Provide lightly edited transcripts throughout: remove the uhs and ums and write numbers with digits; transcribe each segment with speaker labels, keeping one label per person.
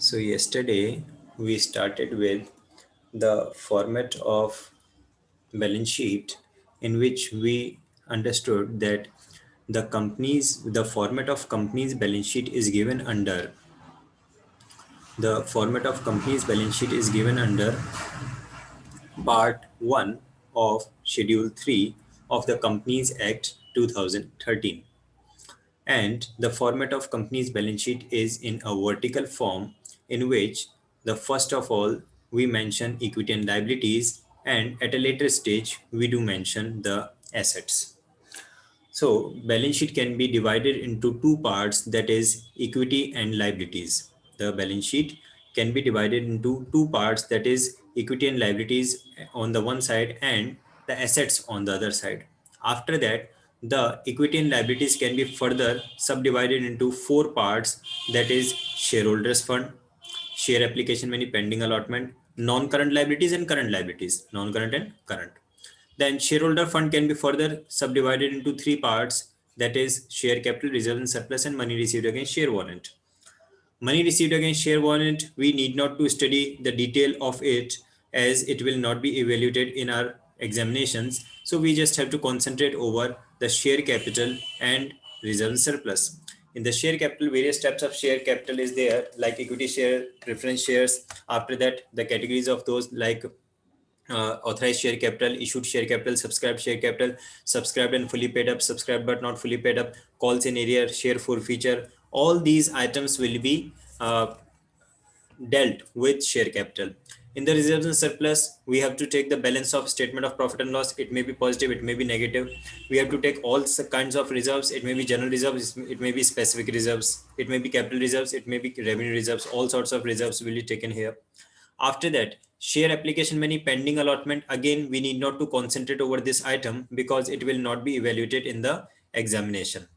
Speaker 1: So yesterday we started with the format of balance sheet in which we understood that the format of company's balance sheet is given under part 1 of schedule 3 of the Companies Act 2013. And the format of company's balance sheet is in a vertical form in which the first of all we mention equity and liabilities, and at a later stage we do mention the assets. So balance sheet can be divided into two parts, that is equity and liabilities. The balance sheet can be divided into two parts, that is equity and liabilities on the one side and the assets on the other side. After that, the equity and liabilities can be further subdivided into four parts, that is shareholders fund, share application money pending allotment, non-current liabilities and current liabilities, non-current and current. Then shareholder fund can be further subdivided into three parts, that is share capital, reserve and surplus, and money received against share warrant. Money received against share warrant, we need not to study the detail of it as it will not be evaluated in our examinations. So we just have to concentrate over the share capital and reserve and surplus. In the share capital, various types of share capital is there, like equity share, preference shares. After that, the categories of those like authorized share capital, issued share capital, subscribed and fully paid up, subscribed but not fully paid up, calls in arrear, share forfeiture. All these items will be dealt with share capital. In the reserves and surplus, we have to take the balance of statement of profit and loss. It may be positive, it may be negative. We have to take all kinds of reserves. It may be general reserves, it may be specific reserves, it may be capital reserves, it may be revenue reserves. All sorts of reserves will be taken here. After that, share application money pending allotment. Again, we need not to concentrate over this item because it will not be evaluated in the examination.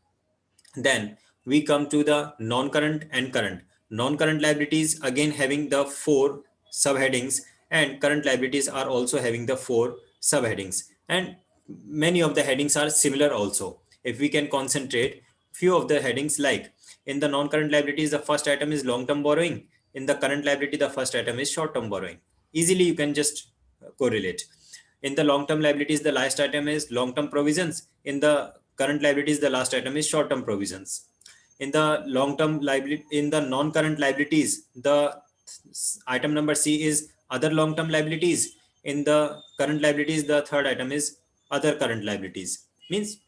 Speaker 1: Then we come to the non-current and current. Non-current liabilities again having the four subheadings, and current liabilities are also having the four subheadings. And many of the headings are similar also. If we can concentrate, few of the headings like in the non-current liabilities, the first item is long-term borrowing. In the current liability, the first item is short-term borrowing. Easily you can just correlate. In the long-term liabilities, the last item is long-term provisions. In the current liabilities, the last item is short-term provisions. In the long-term liability, in the non-current liabilities, the item number C is other long-term liabilities. In the current liabilities, the third item is other current liabilities. Means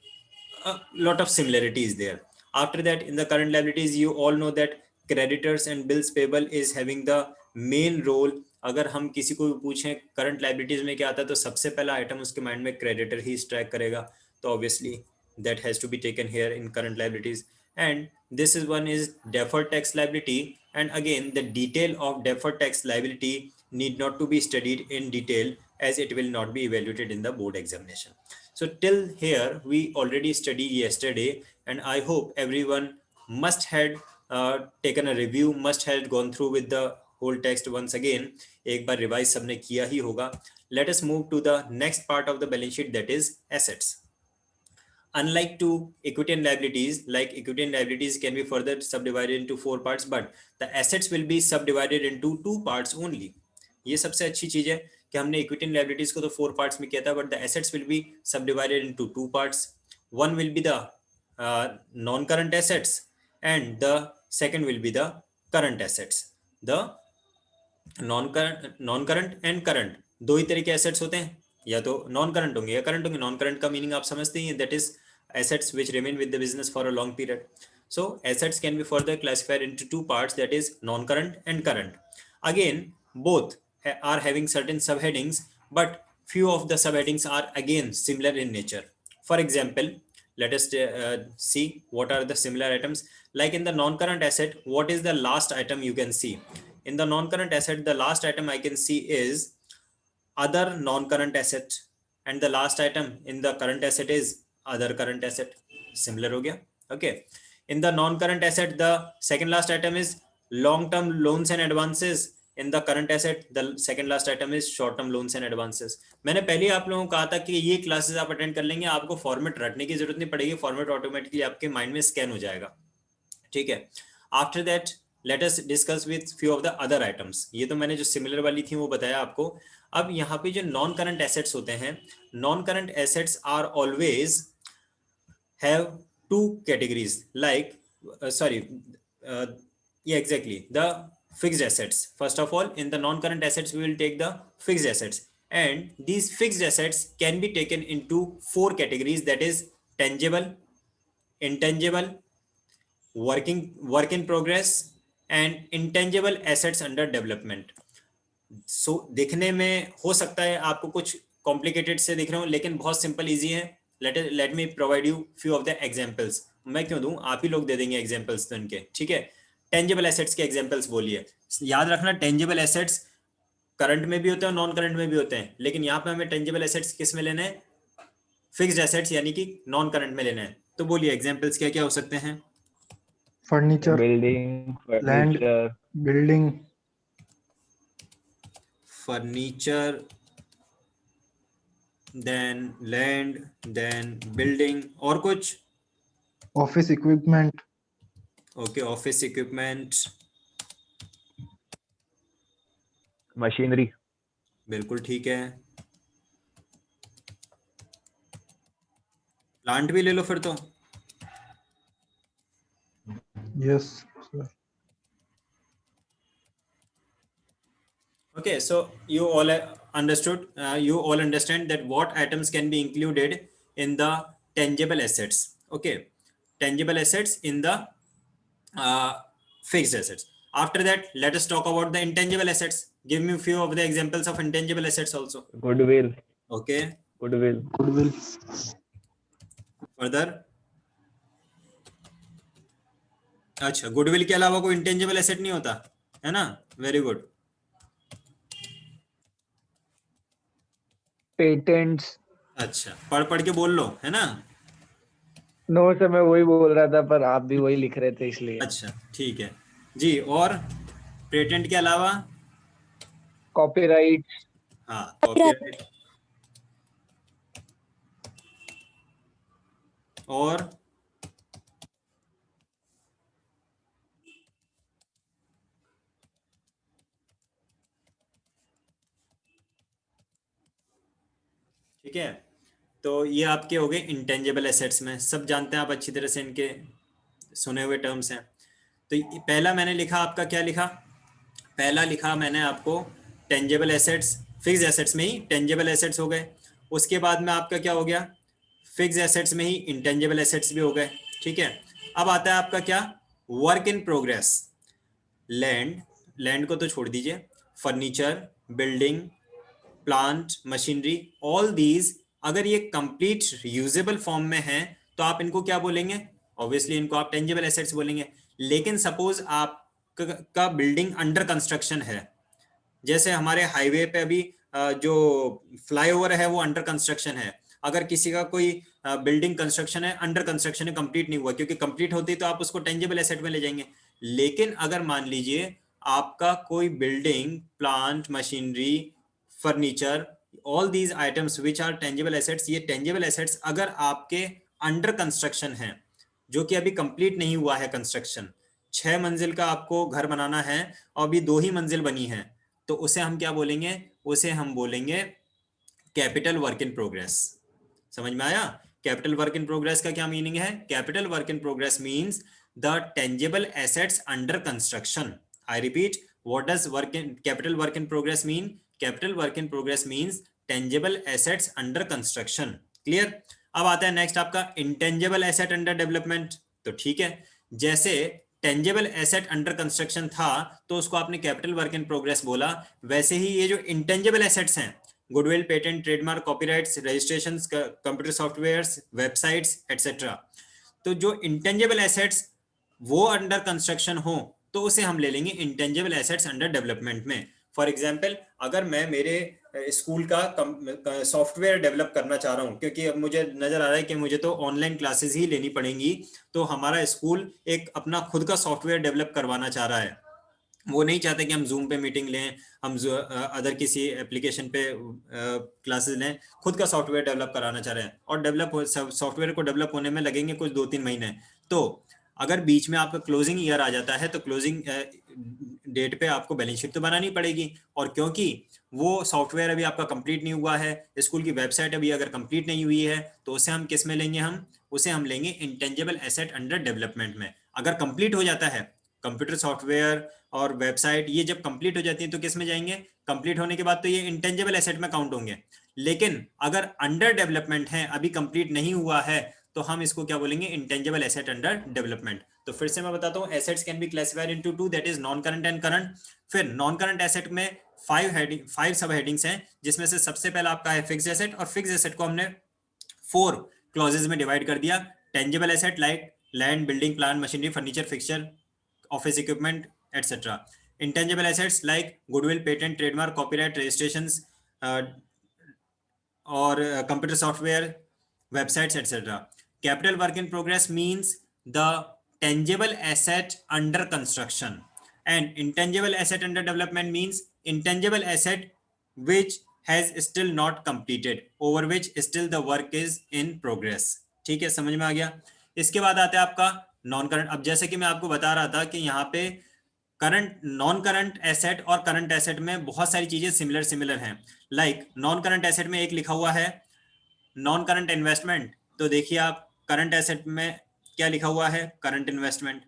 Speaker 1: a lot of similarities there. After that, in the current liabilities, you all know that creditors and bills payable is having the main role. अगर हम किसी को भी पूछें current liabilities में क्या आता है तो सबसे पहला आइटम उसके माइंड में क्रेडिटर ही स्ट्राइक करेगा. तो obviously that has to be taken here in current liabilities. And this is one is deferred tax liability, and again the detail of deferred tax liability need not to be studied in detail as it will not be evaluated in the board examination. So till here we already studied yesterday, and I hope everyone must had taken a review, must have gone through with the whole text once again. एक बार revise सबने किया ही होगा. Let us move to the next part of the balance sheet, that is assets. Unlike to equity and liabilities, like equity and liabilities can be further subdivided into four parts, but the assets will be subdivided into two parts only. ये सबसे अच्छी चीज है कि हमने equity and liabilities को तो four parts में किया था, but the assets will be subdivided into two parts. One will be the non-current assets, and the second will be the current assets. The non-current and current दो ही तरह के assets होते हैं, या तो नॉन करंट होंगे या करंट होंगे. नॉन करंट का मीनिंग आप समझते ही हैं, that is assets which remain with the business for a long period. So assets can be further classified into two parts, that is non-current and current. Again, both are having certain subheadings, but few of the subheadings are again similar in nature. For example, let us see what are the similar items. Like in the non-current asset, what is the last item you can see? In the non-current asset, the last item I can see is other non-current asset, and the last item in the current asset is other current asset. Similar हो गया. Okay. In the non-current asset, the second last item is long-term loans and advances. In the current asset, the second last item is short-term loans and advances. मैंने पहले आप लोगों को कहा था कि ये क्लासेस आप अटेंड कर लेंगे, आपको फॉर्मेट रटने की जरूरत नहीं पड़ेगी, फॉर्मेट ऑटोमेटिकली आपके माइंड में स्कैन हो जाएगा. ठीक है. After that, let us discuss with few of the other items. ये तो मैंने जो सिमिलर वाली थी वो बताया आपको। अब यहाँ पे जो नॉन करंट एसेट्स होते हैं, non current assets are always have two categories like sorry yeah exactly the fixed assets. First of all, in the non current assets we will take the fixed assets, and these fixed assets can be taken into four categories, that is tangible, intangible, work in progress and intangible assets under development. सो दिखने में हो सकता है आपको कुछ complicated से दिख रहे हो, लेकिन बहुत सिंपल इजी है। Let me provide you few of the examples. मैं क्यों दूं, आप ही लोग दे देंगे एग्जांपल्स तो इनके, ठीक है। टेंजिबल एसेट्स के एग्जांपल्स बोलिए। याद रखना टेंजिबल एसेट्स करंट में भी होते हैं और नॉन करंट में भी होते हैं, लेकिन यहाँ पे हमें टेंजिबल एसेट्स किस में लेने हैं, फिक्स्ड एसेट्स यानी कि नॉन करंट में लेना है। तो बोलिए एग्जांपल्स क्या क्या हो सकते हैं।
Speaker 2: Furniture,
Speaker 3: building,
Speaker 2: land,
Speaker 3: furniture,
Speaker 2: building,
Speaker 1: furniture, then land, then building, और कुछ।
Speaker 2: Office equipment,
Speaker 1: okay, office equipment,
Speaker 3: machinery.
Speaker 1: बिल्कुल ठीक है। प्लांट भी ले लो फिर तो।
Speaker 2: Yes sir.
Speaker 1: Okay, so you all understood, you all understand that what items can be included in the tangible assets. Okay, tangible assets in the fixed assets. After that, let us talk about the intangible assets. Give me a few of the examples of intangible assets also.
Speaker 3: Goodwill,
Speaker 1: Okay,
Speaker 3: goodwill,
Speaker 2: goodwill,
Speaker 1: further. अच्छा, goodwill के अलावा कोई intangible asset नहीं होता है ना, very good.
Speaker 3: Patents.
Speaker 1: अच्छा, पढ़ पढ़ के बोल लो, है ना।
Speaker 3: नो सर, मैं वही बोल रहा था पर आप भी वही लिख रहे थे इसलिए।
Speaker 1: अच्छा ठीक है जी। और पेटेंट के अलावा,
Speaker 3: कॉपीराइट,
Speaker 1: हाँ कॉपीराइट, और ठीक है। तो ये आपके हो गए इंटेंजिबल एसेट्स में, सब जानते हैं आप अच्छी तरह से, इनके सुने हुए टर्म्स हैं। तो पहला मैंने लिखा, आपका क्या लिखा, पहला लिखा मैंने आपको टेंजिबल एसेट्स, फिक्स एसेट्स में ही टेंजिबल एसेट्स हो गए। उसके बाद में आपका क्या हो गया, फिक्स एसेट्स में ही इंटेंजिबल एसेट्स भी हो गए, ठीक है। अब आता है आपका क्या, work in progress. Land, land को तो छोड़ दीजिए, furniture, building, plant, machinery, all these अगर ये कंप्लीट यूजेबल फॉर्म में हैं तो आप इनको क्या बोलेंगे, ऑब्वियसली इनको आप टेंजिबल एसेट्स बोलेंगे। लेकिन सपोज आप का बिल्डिंग अंडर कंस्ट्रक्शन है, जैसे हमारे हाईवे पे अभी जो फ्लाईओवर है वो अंडर कंस्ट्रक्शन है। अगर किसी का कोई बिल्डिंग कंस्ट्रक्शन है, अंडर कंस्ट्रक्शन है, कंप्लीट नहीं हुआ, क्योंकि कंप्लीट होती तो आप उसको टेंजिबल एसेट में ले जाएंगे। लेकिन अगर मान लीजिए आपका कोई building, plant, machinery, furniture, all these items which are tangible assets, ये टेंजिबल एसेट्स अगर आपके अंडर कंस्ट्रक्शन है, जो कि अभी कंप्लीट नहीं हुआ है कंस्ट्रक्शन, 6 मंजिल का आपको घर बनाना है और अभी 2 ही मंजिल बनी है, तो उसे हम क्या बोलेंगे, उसे हम बोलेंगे कैपिटल वर्क इन प्रोग्रेस। समझ में आया, कैपिटल वर्क इन प्रोग्रेस का क्या मीनिंग है। Capital work in progress means the tangible assets under construction. I repeat, what does capital work in progress mean, capital work in progress means tangible assets under construction. Clear. अब आता है next आपका intangible asset under development. तो ठीक है, जैसे tangible asset under construction था तो उसको आपने कैपिटल वर्क इन प्रोग्रेस बोला, वैसे ही ये जो इंटेंजिबल एसेट्स हैं, goodwill, patent, trademark, copyrights, registrations, computer softwares, websites etcetera, तो जो इंटेंजिबल एसेट्स वो अंडर कंस्ट्रक्शन हो तो उसे हम ले लेंगे इंटेंजिबल एसेट्स अंडर डेवलपमेंट में। फॉर एग्जांपल, अगर मैं मेरे स्कूल का सॉफ्टवेयर डेवलप करना चाह रहा हूँ, क्योंकि अब मुझे नजर आ रहा है कि मुझे तो ऑनलाइन क्लासेस ही लेनी पड़ेंगी, तो हमारा स्कूल एक अपना खुद का सॉफ्टवेयर डेवलप करवाना चाह रहा है। वो नहीं चाहते कि हम जूम पे मीटिंग लें, हम अदर किसी एप्लीकेशन पे क्लासेस लें, खुद का सॉफ्टवेयर डेवलप कराना चाह रहे हैं, और सॉफ्टवेयर को डेवलप होने में लगेंगे कुछ 2-3 महीने। तो अगर बीच में आपका क्लोजिंग ईयर आ जाता है तो क्लोजिंग डेट पे आपको बैलेंस शीट तो बनानी पड़ेगी, और क्योंकि वो सॉफ्टवेयर अभी आपका कंप्लीट नहीं हुआ है, स्कूल की वेबसाइट अभी अगर कंप्लीट नहीं हुई है, तो उसे हम किस में लेंगे, हम उसे हम लेंगे इंटेंजिबल एसेट अंडर डेवलपमेंट में। अगर कंप्लीट हो जाता है कंप्यूटर सॉफ्टवेयर और वेबसाइट, ये जब कंप्लीट हो जाती है तो किस में जाएंगे, कंप्लीट होने के बाद तो ये इंटेंजिबल एसेट में काउंट होंगे। लेकिन अगर अंडर डेवलपमेंट है, अभी कंप्लीट नहीं हुआ है, तो हम इसको क्या बोलेंगे, इंटेंजिबल एसेट अंडर डेवलपमेंट। तो फिर से मैं बताता हूँ, assets can be classified into two, that is non current and current. फिर नॉन करंट एसेट में 5 सब हेडिंग्स हैं, जिसमें से सबसे पहला आपका है फिक्स्ड एसेट, और फिक्स्ड एसेट को हमने 4 क्लॉजेज में डिवाइड कर दिया। Tangible asset like land, building, plant, machinery, furniture, fixture, office equipment etcetera. Intangible assets like goodwill, patent, trademark, copyright, registrations और computer software, websites, etc. Capital work in progress means the tangible asset under construction, and intangible asset under development means intangible asset which has still not completed, over which still the work is in progress। ठीक है, समझ में आ गया। इसके बाद आता है आपका नॉन करंट। अब जैसे कि मैं आपको बता रहा था कि यहाँ पे करंट, नॉन करंट एसेट और करंट एसेट में बहुत सारी चीजें सिमिलर हैं। लाइक नॉन करंट एसेट में एक लिखा हुआ है नॉन करंट इन्वेस्टमेंट, तो देखिए आप करंट एसेट में क्या लिखा हुआ है, करंट इन्वेस्टमेंट,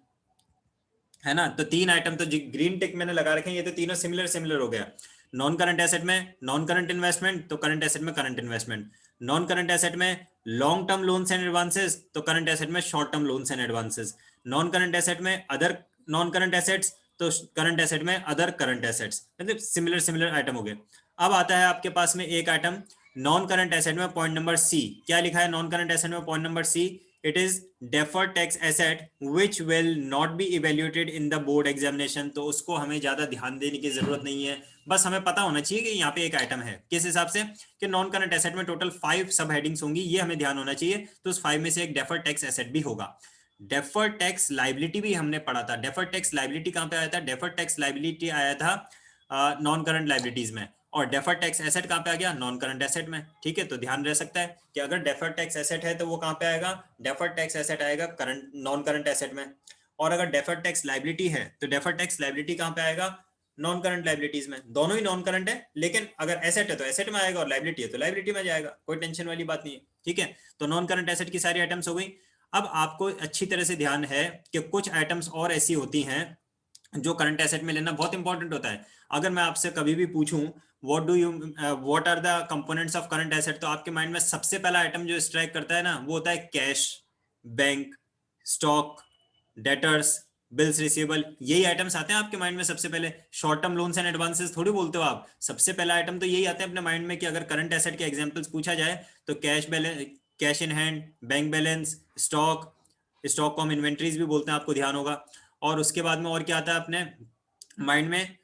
Speaker 1: है ना। तो 3 आइटम तो ग्रीन टिक मैंने लगा रखे हैं, ये तो तीनों सिमिलर हो गया। नॉन करंट एसेट में नॉन करंट इन्वेस्टमेंट, तो करंट एसेट में current investment. Non current asset में long term loans and advances, तो करंट एसेट में short term loans and advances. Non current asset में अदर नॉन करंट एसेट्स, तो current asset में other current assets, मतलब similar item हो गए। अब आता है आपके पास में एक आइटम नॉन करंट एसेट में, पॉइंट नंबर सी। क्या लिखा है नॉन करंट एसेट में, point number C, it is deferred tax asset which will not be evaluated in the board examination। तो उसको हमें ज्यादा ध्यान देने की जरूरत नहीं है, बस हमें पता होना चाहिए कि यहाँ पे एक आइटम है। किस हिसाब से, कि नॉन करंट एसेट में टोटल 5 सब हेडिंग्स होंगी, ये हमें ध्यान होना चाहिए। तो उस 5 में से एक डेफर्ड टैक्स एसेट भी होगा। डेफर्ड टैक्स लाइबिलिटी भी हमने पढ़ा था। डेफर्ड टैक्स लाइबिलिटी कहाँ पे आया था, डेफर्ड टैक्स लाइबिलिटी आया था नॉन करंट लाइबिलिटीज में, और डेफर्ड टैक्स एसेट कहाँ पे आ गया, नॉन करंट एसेट में। ठीक है, तो ध्यान रह सकता है कि अगर डेफर्ड टैक्स एसेट है तो वो कहाँ पे आएगा, डेफर्ड टैक्स एसेट आएगा करंट, नॉन करंट एसेट में। और अगर डेफर्ड टैक्स लाइबिलिटी है तो डेफर्ड टैक्स लाइबिलिटी कहाँ पे आएगा, नॉन करंट लाइबिलिटीज में। दोनों ही नॉन करंट है, लेकिन अगर एसेट है तो एसेट में आएगा और लाइबिलिटी है तो लाइबिलिटी में जाएगा, कोई टेंशन वाली बात नहीं है। ठीक है, तो नॉन करंट एसेट की सारी आइटम्स हो गई। अब आपको अच्छी तरह से ध्यान है कि कुछ आइटम्स और ऐसी होती हैं जो करंट एसेट में लेना बहुत इंपॉर्टेंट होता है। अगर मैं आपसे कभी भी पूछूं what are the components of current asset, तो आपके माइंड में सबसे पहला आइटम जो स्ट्राइक करता है ना, वो होता है cash, bank, stock, debtors, bills receivable. यही आइटम्स आते हैं आपके माइंड में सबसे पहले। Short term loans and advances थोड़ी बोलते हो आप, सबसे पहला आइटम तो यही आता है अपने माइंड में कि अगर करंट एसेट के एग्जांपल्स पूछा जाए तो cash balance, cash in hand, bank balance, stock, stock को हम इन्वेंट्रीज भी बोलते हैं, आपको ध्यान होगा। और उसके बाद में और क्या आता है अपने माइंड में,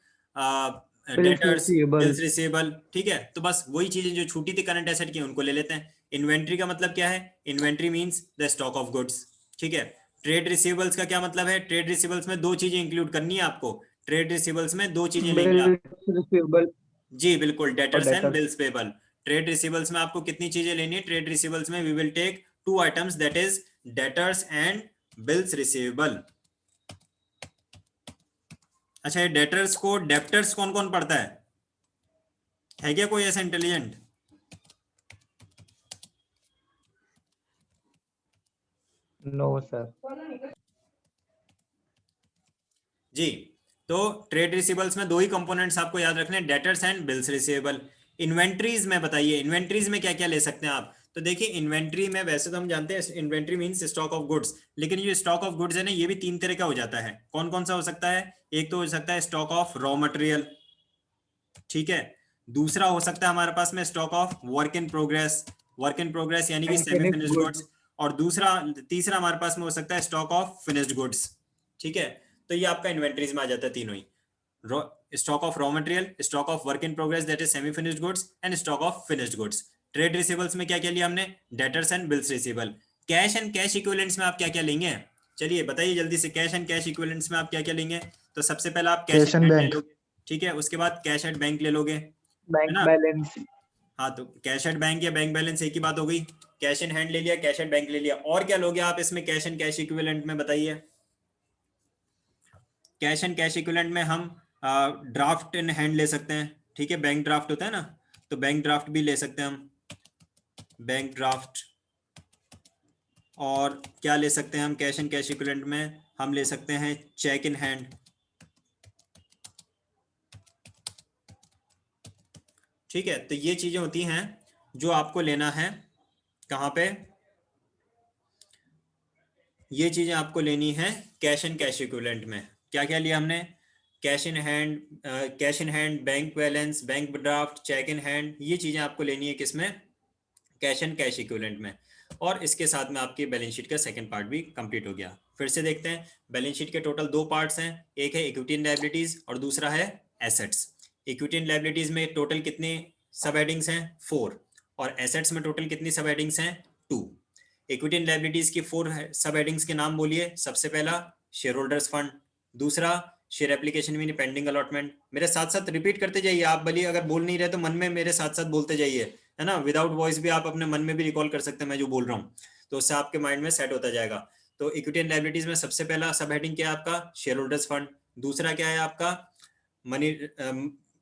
Speaker 1: डेटर्स, बिल्स रिसीवेबल। ठीक है, तो बस वही चीजें जो छूटी थी करंट एसेट की उनको ले लेते हैं। इन्वेंट्री का मतलब क्या है, inventory means the stock of goods. ठीक है, ट्रेड रिसीवेबल्स का क्या मतलब है, ट्रेड रिसीवेबल्स में 2 चीजें इंक्लूड करनी है आपको। ट्रेड रिसीवेबल्स में 2 चीजें लेंगे आप,
Speaker 3: रिसीवेबल
Speaker 1: जी बिल्कुल,
Speaker 3: और
Speaker 1: debtors and
Speaker 3: debtors.
Speaker 1: Bills payable. Trade receivables में आपको कितनी चीजें लेनी है, ट्रेड रिसीवेबल्स में we will take 2 items, that is debtors and bills receivable. अच्छा, ये डेटर्स को डेप्टर्स कौन कौन पढ़ता है क्या कोई ऐसा इंटेलिजेंट?
Speaker 3: No sir.
Speaker 1: जी, तो ट्रेड रिसीवेबल्स में 2 ही कंपोनेंट्स आपको याद रखने हैं, debtors and bills receivable. Inventories में बताइए, इन्वेंट्रीज में क्या क्या ले सकते हैं आप? तो देखिए, इन्वेंट्री में वैसे तो हम जानते हैं inventory means stock of goods, लेकिन ये स्टॉक ऑफ गुड्स है ना, ये भी 3 तरह का हो जाता है। कौन कौन सा हो सकता है? एक तो हो सकता है स्टॉक ऑफ रॉ मटेरियल, ठीक है। दूसरा हो सकता है हमारे पास में stock of work in progress, work in progress यानी कि सेमी फिनिश्ड गुड्स। और तीसरा हमारे पास में हो सकता है स्टॉक ऑफ फिनिश्ड गुड्स। ठीक है, तो ये आपका इन्वेंट्रीज में आ जाता है तीनों ही, stock of raw material, stock of work in progress that is semi finished goods, and stock of finished goods. Trade receivables में क्या क्या लिया हमने, debtors and bills receivable. Cash and cash equivalents में आप क्या क्या लेंगे, चलिए बताइए जल्दी से। कैश एंड कैश इक्विवेलेंट्स में आप क्या क्या लेंगे? तो सबसे पहले आप कैश एंड ले लोगे, ठीक है। उसके बाद कैश एट बैंक ले लोगे,
Speaker 3: बैंक बैलेंस।
Speaker 1: हाँ, तो कैश एट बैंक या बैंक बैलेंस एक ही बात हो गई। कैश इन हैंड ले लिया, कैश एट बैंक ले लिया, और क्या लोगे आप इसमें कैश एंड कैश इक्विवेलेंट में, बताइए? कैश एंड कैश इक्विवेलेंट में हम ड्राफ्ट इन हैंड ले सकते हैं, ठीक है, बैंक ड्राफ्ट होता है ना, तो बैंक ड्राफ्ट भी ले सकते हैं हम, बैंक ड्राफ्ट। और क्या ले सकते हैं हम कैश एंड कैश इक्विवेलेंट में, हम ले सकते हैं चेक इन हैंड, ठीक है। तो ये चीजें होती हैं जो आपको लेना है, कहाँ पे, ये चीजें आपको लेनी है कैश एंड कैश इक्विवेलेंट में। क्या क्या लिया हमने, cash in hand, bank balance, bank draft, cheque in hand, ये चीजें आपको लेनी है किसमें, कैश एंड कैश इक्विवेलेंट में। और इसके साथ में आपकी बैलेंस शीट का सेकंड पार्ट भी कंप्लीट हो गया। फिर से देखते हैं, बैलेंस शीट के टोटल 2 पार्ट्स हैं, एक है इक्विटी एंड लायबिलिटीज और दूसरा है एसेट्स। इक्विटी एंड लायबिलिटीज में टोटल कितनी सब हेडिंग्स हैं, 4, और एसेट्स में टोटल कितनी सब हेडिंग्स हैं, 2। इक्विटी एंड लायबिलिटीज की 4 सब हेडिंग्स के नाम बोलिए। सबसे पहला शेयर होल्डर्स फंड, दूसरा share application mean pending allotment. मेरे साथ साथ रिपीट करते जाइए, आप भले अगर बोल नहीं रहे तो मन में मेरे साथ साथ बोलते जाइए, है ना, विदाउट वॉइस भी आप अपने मन में भी रिकॉल कर सकते हैं मैं जो बोल रहा हूँ, तो उससे आपके माइंड में सेट होता जाएगा। तो इक्विटी एंड लायबिलिटीज में सबसे पहला सब हेडिंग क्या है आपका, शेयर होल्डर्स फंड। दूसरा क्या है आपका, money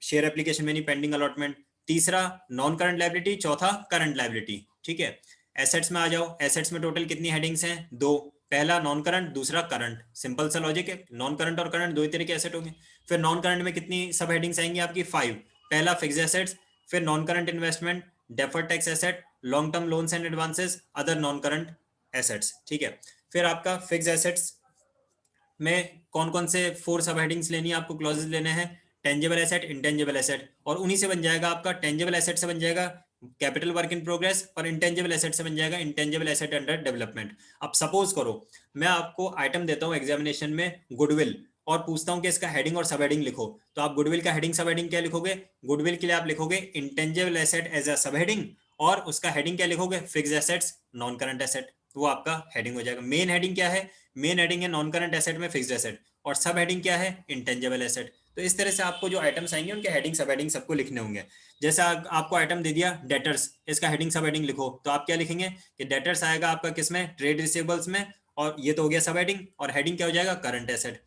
Speaker 1: share application money pending allotment. तीसरा नॉन करंट लायबिलिटी, चौथा करंट लायबिलिटी, ठीक है। एसेट्स में आ जाओ, एसेट्स में टोटल कितनी हेडिंग्स हैं, 2, पहला नॉन करंट, दूसरा करंट, सिंपल सा लॉजिक है, नॉन करंट और करंट दो ही तरह के एसेट होंगे। फिर नॉन करंट में कितनी सब हेडिंग्स आएंगी आपकी, 5, पहला फिक्स्ड एसेट्स, फिर non current investment, deferred tax asset, long term loans and advances, other non current assets, ठीक है। फिर आपका फिक्स्ड एसेट्स में कौन कौन से 4 सब हेडिंग्स लेनी है आपको, क्लॉजेस लेने हैं, टेंजेबल एसेट, इंटेंजेबल एसेट, और उन्हीं से बन जाएगा आपका, टेंजेबल एसेट से बन जाएगा कैपिटल वर्क इन प्रोग्रेस, और इंटेंजेबल एसेट से बन जाएगा इंटेंजेबल एसेट अंडर डेवलपमेंट। अब सपोज करो मैं आपको आइटम देता हूं एग्जामिनेशन में गुडविल, और पूछता हूं कि इसका हेडिंग और सब हेडिंग लिखो, तो आप गुडविल का हेडिंग सब हेडिंग क्या लिखोगे, गुडविल के लिए आप लिखोगे इंटेंजेबल एसेट एज अ सब हेडिंग, और उसका हेडिंग क्या लिखोगे, fixed assets non current asset, वो आपका हेडिंग हो जाएगा। मेन हेडिंग क्या है, मेन हेडिंग है नॉन करंट एसेट में फिक्स्ड एसेट, और सब हेडिंग क्या है, इंटेंजेबल एसेट। तो इस तरह से आपको जो आइटम्स आएंगे उनके हेडिंग सब हेडिंग सबको लिखने होंगे। जैसे आपको आइटम दे दिया डेटर्स, इसका हेडिंग सब हेडिंग लिखो, तो आप क्या लिखेंगे कि डेटर्स आएगा आपका किसमें, ट्रेड रिसीवेबल्स में, और ये तो हो गया सब हेडिंग, और हेडिंग क्या हो जाएगा, करंट एसेट।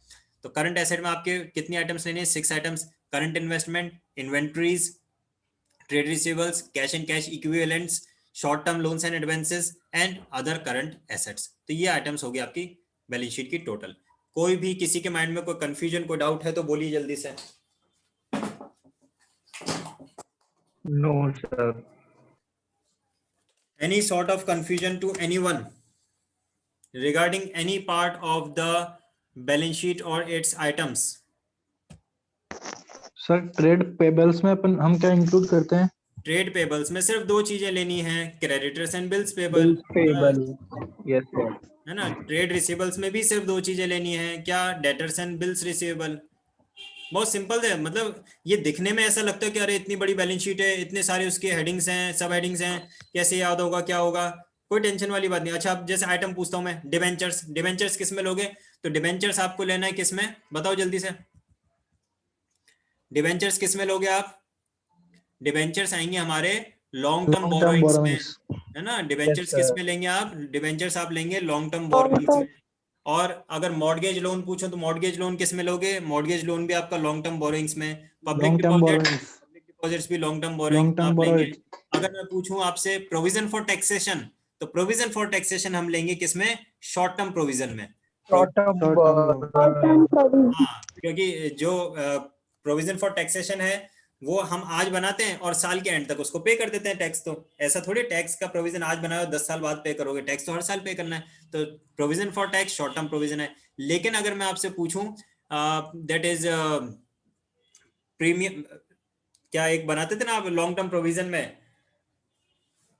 Speaker 1: तो करंट एसेट में आपके कितनी आइटम्स लेनी है, 6 items, current investment, inventories, trade receivables, cash and cash equivalents, short term loans and advances and other current assets. तो ये आइटम्स हो गई आपकी बैलेंस शीट की टोटल। कोई भी किसी के माइंड में कोई कंफ्यूजन, कोई डाउट है तो बोलिए जल्दी से।
Speaker 3: No sir.
Speaker 1: Any sort of confusion to anyone regarding any part of the balance sheet or its items?
Speaker 2: Sir trade payables में अपन हम क्या इंक्लूड करते हैं?
Speaker 1: ट्रेड पेबल्स में सिर्फ 2 चीजें लेनी है, creditors and bills payable,
Speaker 3: bills payable, yes sir.
Speaker 1: है ना। ट्रेड रिसीवेबल्स में भी सिर्फ 2 चीजें लेनी है, क्या, डेटर्स एंड बिल्स रिसीवेबल। बहुत सिंपल है, मतलब ये दिखने में ऐसा लगता है कि अरे इतनी बड़ी बैलेंस शीट है, इतने सारे उसके हेडिंग्स हैं, सब हेडिंग्स हैं, कैसे याद होगा, क्या होगा, कोई टेंशन वाली बात नहीं। अच्छा अब जैसे आइटम पूछता हूं मैं, डिबेंचर्स, डिबेंचर्स किस में लोगे, तो डिबेंचर्स आपको लेना है किस में, बताओ जल्दी से, डिबेंचर्स किस में लोगे आप, डिबेंचर्स आएंगे हमारे लॉन्ग टर्म बोरोइंग्स में, है ना। डिबेंचर्स किस में लेंगे आप, डिबेंचर्स आप लेंगे लॉन्ग टर्म बोरोइंग्स में। और अगर मॉर्गेज लोन पूछो तो मॉर्गेज लोन किस में लोगे, मॉर्गेज लोन भी आपका लॉन्ग टर्म बोरोइंग्स में। पब्लिक डिपॉजिट्स भी लॉन्ग टर्म बोरोइंग आप लेंगे। अगर मैं पूछूं आपसे प्रोविजन फॉर टैक्सेशन, तो प्रोविजन फॉर टैक्सेशन हम लेंगे किसमें, शॉर्ट टर्म प्रोविजन में। हाँ, क्योंकि जो प्रोविजन फॉर टैक्सेशन है वो हम आज बनाते हैं और साल के एंड तक उसको पे कर देते हैं टैक्स। तो ऐसा थोड़ी टैक्स का प्रोविजन आज बनाओ 10 साल बाद पे करोगे, टैक्स तो हर साल पे करना है। तो provision for tax short term provision है। लेकिन अगर मैं आपसे पूछूं दैट इज प्रीमियम, क्या एक बनाते थे ना आप लॉन्ग टर्म प्रोविजन में,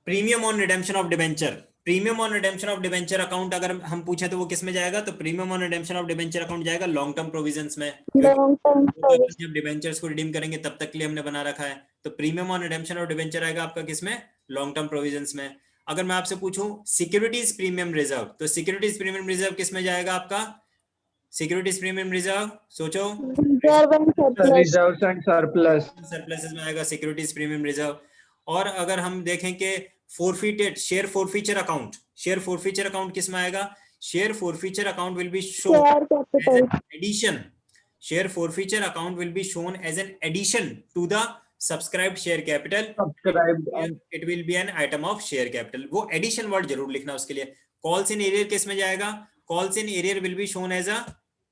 Speaker 1: premium on redemption of debenture, premium on redemption of debenture account अगर हम पूछे तो वो किस में जाएगा, तो premium on redemption of debenture account जाएगा लॉन्ग टर्म प्रोविजंस में, क्योंकि जब डिबेंचर्स को रिडीम करेंगे तब तक के लिए हमने बना रखा है। तो premium on redemption of debenture आएगा आपका किसमें, लॉन्ग टर्म प्रोविजंस में। अगर मैं आपसे पूछूं सिक्योरिटीज प्रीमियम रिजर्व, तो सिक्योरिटीज प्रीमियम रिजर्व किस में जाएगा आपका, सिक्योरिटीज प्रीमियम रिजर्व सोचो,
Speaker 3: रिजर्व्स एंड सरप्लस,
Speaker 1: सरप्लसेस में आएगा सिक्योरिटीज प्रीमियम रिजर्व। और अगर हम देखें कि forfeited share forfeiture account, share forfeiture account किस में आएगा, share forfeiture account will be show as an addition share forfeiture account will be shown as an addition to the subscribed share capital.
Speaker 3: Subscribed and
Speaker 1: it will be an item of share capital. वो addition word जरूर लिखना उसके लिए. calls in arrear किस में जाएगा? calls in arrear will be shown as a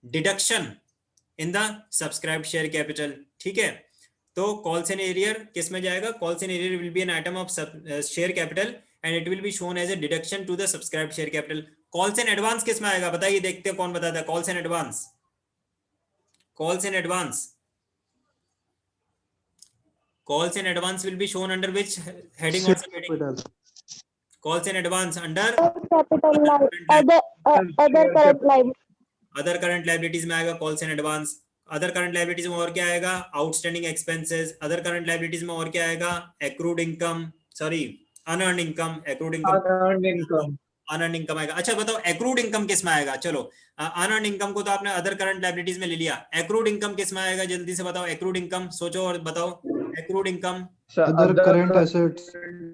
Speaker 1: deduction in the subscribed share capital. ठीक है, तो calls in arrear किस में जाएगा? calls in arrear will be an item of share capital and it will be shown as a deduction to the subscribed share capital. calls in advance किस में आएगा? बताइए, देखते हैं कौन बताता है. calls in advance, calls in advance, calls in advance will be shown under which heading or subheading? calls in advance under other current liabilities में आएगा calls in advance. Other current liabilities में और क्या आएगा? Outstanding expenses. Other current liabilities में और क्या आएगा? Accrued income, sorry unearned income. Accrued income, unearned income आएगा. अच्छा बताओ एक्रूड इनकम किस में आएगा? चलो अनअर्न्ड इनकम को तो आपने अदर करंट लाइबिलिटीज में ले लिया. एक्रूड इनकम किस में आएगा? जल्दी से बताओ. एक्रूड इनकम सोचो और बताओ. Accrued income
Speaker 2: other current assets.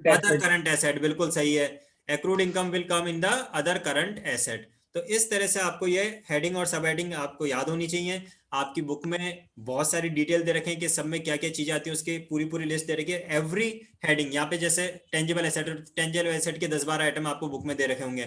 Speaker 1: Other current asset, बिल्कुल सही है. Accrued income will come in the other current asset. तो इस तरह से आपको ये हेडिंग और सब हेडिंग आपको याद होनी चाहिए. आपकी बुक में बहुत सारी डिटेल दे रखे हैं कि सब में क्या क्या चीजें आती है, उसकी पूरी लिस्ट दे रखी है. एवरी हेडिंग यहाँ पे जैसे टेंजिबल एसेट के 10-12 आइटम आपको बुक में दे रखे होंगे.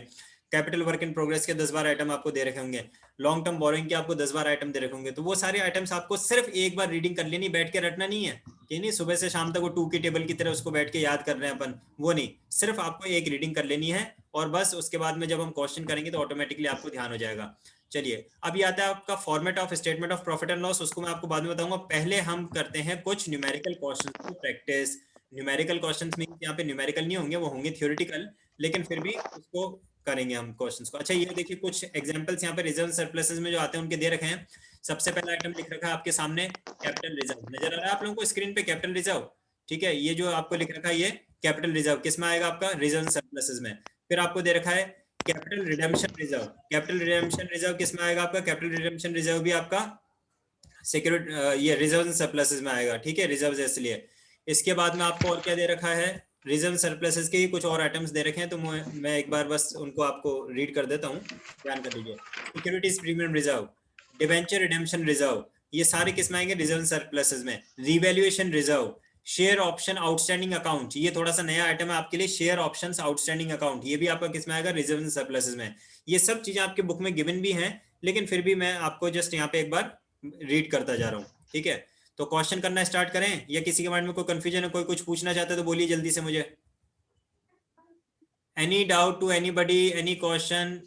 Speaker 1: कैपिटल वर्क इन प्रोग्रेस के 10-12 आइटम आपको दे रखे होंगे. लॉन्ग टर्म बोरोइंग के आपको 10-12 आइटम दे रखे होंगे. तो वो सारे आइटम्स आपको सिर्फ एक बार रीडिंग कर लेनी, बैठ के रटना नहीं है कि नहीं सुबह से शाम तक वो 2 की टेबल की तरह उसको बैठ के याद कर रहे हैं अपन. वो नहीं, सिर्फ आपको एक रीडिंग कर लेनी है और बस उसके बाद में जब हम क्वेश्चन करेंगे तो ऑटोमेटिकली आपको ध्यान हो जाएगा. चलिए अभी आता है आपका format of statement of profit and loss. उसको मैं आपको बाद में बताऊंगा. पहले हम करते हैं कुछ न्यूमेरिकल क्वेश्चंस की प्रैक्टिस. न्यूमेरिकल क्वेश्चंस में यहाँ पे न्यूमेरिकल नहीं होंगे, वो होंगे थ्योरेटिकल, लेकिन फिर भी उसको करेंगे हम क्वेश्चंस को. अच्छा ये देखिए कुछ एग्जांपल्स यहाँ पे रिजर्व सरप्लसेस में जो आते हैं उनके दे रखे हैं. सबसे पहला आइटम लिख रखा है आपके सामने कैपिटल रिजर्व. नजर आ रहा है आप लोगों को स्क्रीन पे कैपिटल रिजर्व? ठीक है, ये जो आपको लिख रखा है ये कैपिटल रिजर्व किस में आएगा? आपका रिजर्व सरप्लसेस में. फिर आपको दे रखा है capital redemption reserve. Capital redemption reserve किस में आएगा? आपका कैपिटल रिडेम्पशन रिजर्व भी आपका सिक्योरिटी ये रिजर्व सरप्लसेस में आएगा. ठीक है, रिजर्व इसलिए. इसके बाद में आपको और क्या दे रखा है? रिजर्व सरप्लसेस के ही कुछ और आइटम्स दे रखे हैं, तो मैं एक बार बस उनको आपको रीड कर देता हूँ, ध्यान कर लीजिए. Securities premium reserve, debenture redemption reserve, ये सारे किस में आएंगे? रिजर्व सरप्लसेस में. Revaluation reserve, share option outstanding account, ये थोड़ा सा नया आइटम है आपके लिए. शेयर ऑप्शंस आउटस्टैंडिंग अकाउंट, ये भी आपका किस में आएगा? रिजर्व सरप्लसेस में. ये सब चीजें आपके बुक में गिवन भी हैं, लेकिन फिर भी मैं आपको जस्ट यहाँ पे एक बार रीड करता जा रहा हूँ. ठीक है, तो क्वेश्चन करना स्टार्ट करें या किसी के माइंड में कोई कंफ्यूजन है, कोई कुछ पूछना चाहता है तो बोलिए जल्दी से मुझे. Any doubt to anybody, any question?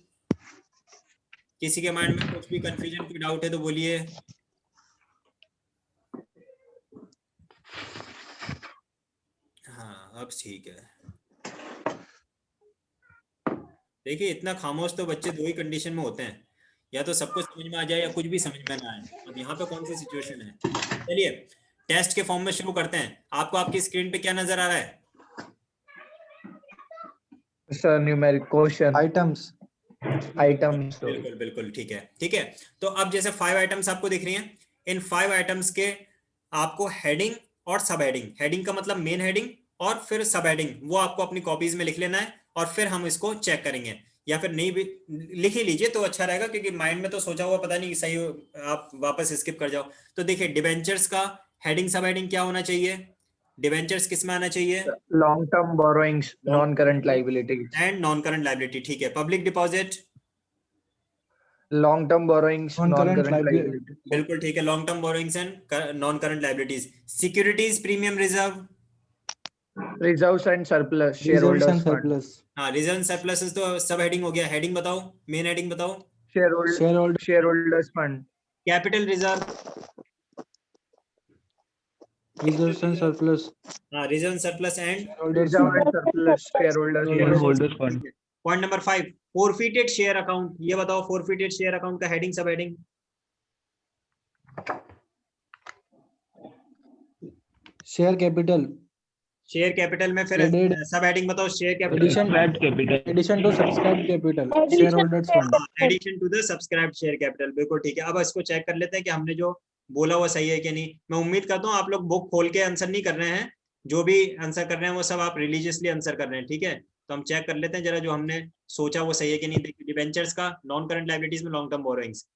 Speaker 1: किसी के माइंड में कुछ भी कंफ्यूजन, कोई डाउट है तो बोलिए. हाँ अब ठीक है. देखिए इतना खामोश तो बच्चे दो ही कंडीशन में होते हैं, या तो सबको समझ में आ जाए या कुछ भी समझ में ना आए. अब यहाँ पे कौन सी सिचुएशन है? चलिए टेस्ट के फॉर्म में शुरू करते हैं. आपको आपकी स्क्रीन पे क्या नजर आ रहा है?
Speaker 3: Sir numeric question,
Speaker 2: items.
Speaker 1: बिल्कुल बिल्कुल ठीक है. ठीक है, तो अब जैसे 5 आइटम्स आपको दिख रही हैं. इन 5 आइटम्स के आपको हेडिंग और सब हेडिंग, हेडिंग का मतलब मेन हेडिंग और फिर सब हेडिंग, वो आपको अपनी कॉपीज में लिख लेना है और फिर हम इसको चेक करेंगे. या फिर नहीं भी लिख ही लीजिए तो अच्छा रहेगा, क्योंकि माइंड में तो सोचा हुआ पता नहीं सही हो, आप वापस स्किप कर जाओ. तो देखिए डिबेंचर्स का हेडिंग सब हेडिंग क्या होना चाहिए? डिबेंचर्स किस में आना चाहिए?
Speaker 3: Long term borrowings, non current liability
Speaker 1: and non current liability. ठीक है, public deposit,
Speaker 3: long term borrowings, non current liability.
Speaker 1: बिल्कुल ठीक है, long term borrowings and non current liabilities. Securities premium reserve,
Speaker 3: reserves and surplus, share holders fund.
Speaker 1: हाँ reserve surplus तो सब heading हो गया. हेडिंग बताओ, मेन हेडिंग बताओ.
Speaker 3: Share holders fund.
Speaker 1: Capital reserve,
Speaker 2: reserves and surplus.
Speaker 1: हाँ reserve surplus and
Speaker 3: reserve and surplus, share holders fund.
Speaker 1: Point number 5 forfeited share account. ये बताओ फोरफिटेड शेयर अकाउंट का heading sub heading.
Speaker 2: Share capital.
Speaker 1: Share capital में फिर sub heading बताओ. Share capital,
Speaker 2: addition to subscribed capital, share holders fund.
Speaker 1: Addition to the subscribed share capital. बिल्कुल ठीक है. अब इसको चेक कर लेते हैं कि हमने जो बोला वो सही है कि नहीं. मैं उम्मीद करता हूँ आप लोग बुक खोल के आंसर नहीं कर रहे हैं, जो भी आंसर कर रहे हैं वो सब आप रिलीजियसली आंसर कर रहे हैं. ठीक है, तो हम चेक कर लेते हैं जरा जो हमने सोचा वो सही है कि नहीं. देखिए डिबेंचर्स का नॉन करंट लायबिलिटीज में long term borrowings,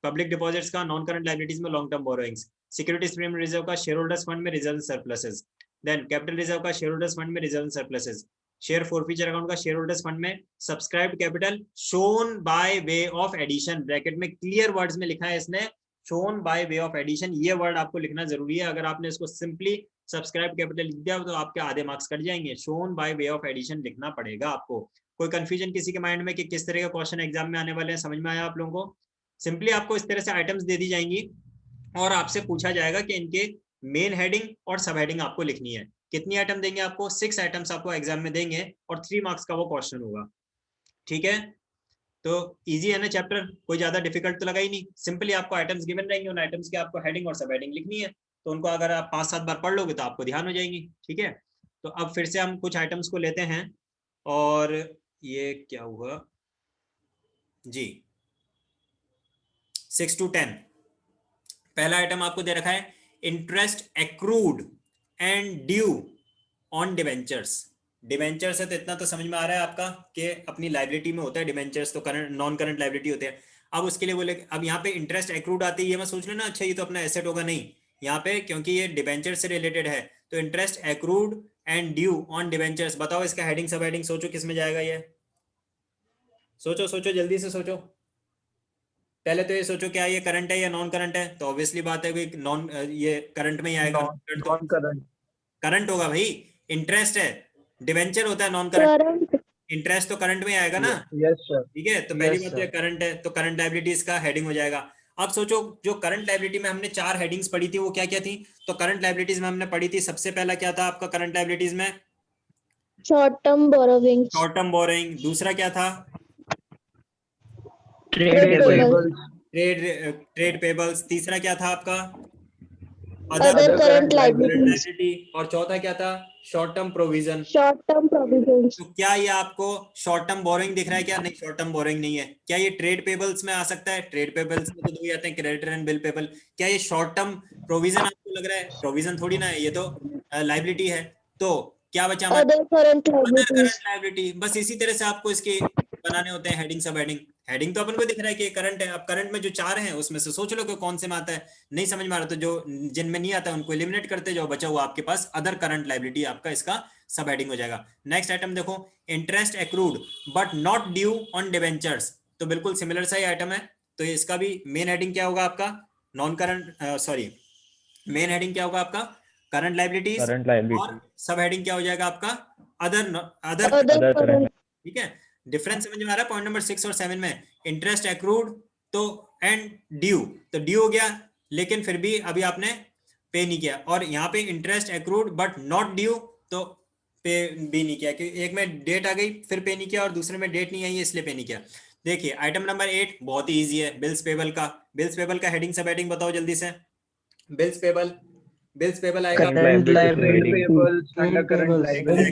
Speaker 1: public deposits का, नॉन करंट लायबिलिटीज में long term borrowings, securities premium reserve का, शेयर होल्डर्स फंड में reserve surpluses, then capital reserve का, शेयर होल्डर्स फंड में reserve surpluses, share forfeiture account का, share holders fund में subscribed capital shown by way of addition, bracket में clear words में लिखा है इसने shown by way of addition, ये वर्ड आपको लिखना जरूरी है। अगर आपने इसको सिंपली सब्सक्राइब कैपिटल लिख दिया तो आपके आधे मार्क्स कट जाएंगे। Shown by way of addition लिखना पड़ेगा आपको। कोई कंफ्यूजन किसी के माइंड में कि किस तरह का क्वेश्चन एग्जाम में आने वाले हैं, समझ में आया आप लोगों को? सिंपली आपको इस तरह से आइटम्स दे दी जाएंगी और आपसे पूछा जाएगा कि इनके मेन हेडिंग और सब हेडिंग आपको लिखनी है। कितनी आइटम देंगे आपको? 6 आइटम्स आपको एग्जाम में देंगे और 3 मार्क्स का वो क्वेश्चन होगा। ठीक है, तो इजी है ना चैप्टर, कोई ज्यादा डिफिकल्ट तो लगा ही नहीं। सिंपली आपको आइटम्स गिवन रहेंगे, उन आइटम्स के आपको हेडिंग और सब हेडिंग लिखनी है, तो उनको अगर आप 5-7 बार पढ़ लोगे तो आपको ध्यान हो जाएंगी। ठीक है, तो अब फिर से हम कुछ आइटम्स को लेते हैं और ये क्या हुआ जी, 6 to 10। पहला आइटम आपको दे रखा है interest accrued and due on debentures. Debentures है तो इतना तो समझ में आ रहा है आपका कि अपनी लाइबिलिटी में होता है डिवेंचर्स, तो करंट नॉन करंट लाइबिलिटी होते हैं। अब उसके लिए बोले, अब यहाँ पे इंटरेस्ट एक्रूड आती है, ये मैं सोच लेना अच्छा ये तो अपना एसेट होगा, नहीं, यहाँ पे क्योंकि ये डिवेंचर से रिलेटेड है तो interest accrued and due on debentures. बताओ इसका हेडिंग सब हेडिंग सोचो किस में जाएगा ये, सोचो सोचो जल्दी से सोचो। पहले तो ये सोचो क्या ये करंट है या नॉन करंट है, तो ऑब्वियसली बात है कि नॉन, ये करंट में ही आएगा।
Speaker 3: नॉन करंट,
Speaker 1: करंट होगा भाई, इंटरेस्ट है, डिवेंचर होता है नॉन करंट, इंटरेस्ट तो करंट में आएगा ना।
Speaker 3: Yes sir.
Speaker 1: ठीक है, तो पहली बात तो करंट है, तो करंट लायबिलिटीज का हेडिंग हो जाएगा। अब सोचो जो करंट लायबिलिटी में हमने 4 हेडिंग्स पढ़ी थी वो क्या क्या थी? तो करंट लायबिलिटीज में हमने पढ़ी थी, सबसे पहला क्या था आपका करंट लायबिलिटीज में?
Speaker 4: Short term borrowing,
Speaker 1: short term borrowing. दूसरा क्या था?
Speaker 3: Trade payables,
Speaker 1: trade pebbles. तीसरा क्या था आपका?
Speaker 4: Other current liabilities,
Speaker 1: liability. और चौथा क्या था? Short term provision.
Speaker 4: Short term provisions.
Speaker 1: तो क्या ये आपको शॉर्ट टर्म बोरोइंग दिख रहा है क्या? नहीं, शॉर्ट टर्म बोरोइंग नहीं है। क्या ये ट्रेड पेबल्स में आ सकता है? ट्रेड पेबल्स में तो 2 ही आते हैं, क्रेडिटर एंड बिल पेबल। क्या ये शॉर्ट टर्म प्रोविजन आपको लग रहा है? प्रोविजन थोड़ी ना है, ये तो लाइबिलिटी है। तो क्या बचा हमारा?
Speaker 4: Other current
Speaker 1: other
Speaker 4: liabilities.
Speaker 1: Current liability. बस इसी तरह से आपको इसके बनाने होते हैं हेडिंग सब हेडिंग। हेडिंग तो अपन को दिख रहा है कि करंट है। अब करंट में जो 4 हैं उसमें से सोच लो कि कौन से में आता है। नहीं समझ में आ रहा तो जो जिनमें नहीं आता उनको एलिमिनेट करते जाओ, बचा हुआ आपके पास अदर करंट लायबिलिटी आपका इसका सब हेडिंग हो जाएगा। नेक्स्ट आइटम देखो, interest accrued but not due on debentures. तो बिल्कुल सिमिलर सा ही आइटम है, तो इसका भी मेन हेडिंग क्या होगा आपका? Non current, sorry, main heading क्या होगा आपका? Current liabilities. और सब हेडिंग क्या हो जाएगा आपका? Other
Speaker 4: current.
Speaker 1: ठीक है, डिफरेंस समझ में आ रहा है? पॉइंट नंबर 6 और 7 में इंटरेस्ट एक्रूड तो एंड ड्यू, तो ड्यू हो गया लेकिन फिर भी अभी आपने पे नहीं किया, और यहाँ पे interest accrued but not due तो पे भी नहीं किया, क्योंकि एक में डेट आ गई फिर पे नहीं किया और दूसरे में डेट नहीं आई है इसलिए पे नहीं किया। देखिए आइटम नंबर 8 बहुत ही इजी है, बिल्स पेबल का। बिल्स पेबल का हेडिंग सब हेडिंग बताओ जल्दी से। बिल्स पेबल, बिल्स पेबल आएगा
Speaker 2: current liability,
Speaker 3: payables, under current
Speaker 4: payables.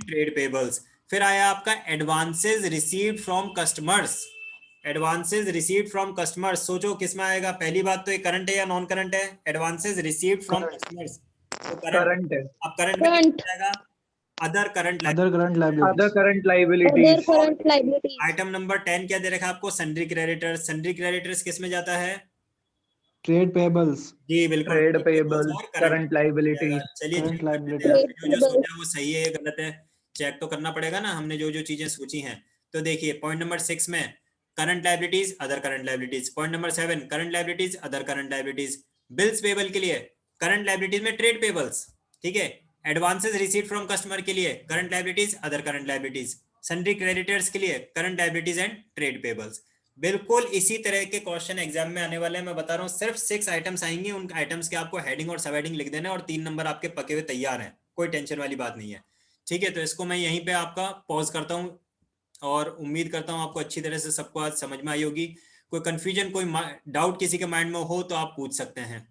Speaker 1: Trade payables. फिर आया आपका advances received from customers. Advances received from customers, सोचो किस में आएगा? पहली बात तो ये करंट है या नॉन करंट है? एडवांसेस रिसीव्ड फ्रॉम कस्टमर्स, तो करंट है। अब करंट में क्या जाएगा? Other current
Speaker 2: other current liability,
Speaker 3: other current liabilities.
Speaker 4: Other current liabilities.
Speaker 1: Item number 10 क्या दे रखा है आपको? Sundry creditors. सन्ड्री क्रेडिटर्स किस में जाता है?
Speaker 2: ट्रेड पेबल्स,
Speaker 1: जी बिल्कुल,
Speaker 3: ट्रेड पेबल्स,
Speaker 1: और
Speaker 3: करंट लायबिलिटीज।
Speaker 1: चलिए
Speaker 2: करंट
Speaker 1: चेक कर लेते
Speaker 2: लायबिलिटी,
Speaker 1: हैं आपने जो जो सोचा वो सही है या गलत है, चेक तो करना पड़ेगा ना हमने जो जो चीजें सोची हैं। तो देखिए पॉइंट नंबर 6 में current liabilities, other current liabilities. Point number 7 current liabilities, other current liabilities. Bills payable के लिए करंट लायबिलिटीज में ट्रेड पेबल्स, ठीक है। एडवांसेस रिसीव्ड फ्रॉम कस्टमर के लिए current liabilities, other current liabilities. Sundry creditors के लिए current liabilities and trade payables. बिल्कुल इसी तरह के क्वेश्चन एग्जाम में आने वाले हैं, मैं बता रहा हूँ। सिर्फ 6 आइटम्स आएंगे, उन आइटम्स के आपको हेडिंग और सब हेडिंग लिख देना है और 3 नंबर आपके पके हुए तैयार हैं, कोई टेंशन वाली बात नहीं है। ठीक है, तो इसको मैं यहीं पे आपका पॉज करता हूँ और उम्मीद करता हूँ आपको अच्छी तरह से सबको आज समझ में आई होगी। कोई कंफ्यूजन, कोई डाउट किसी के माइंड में हो तो आप पूछ सकते हैं।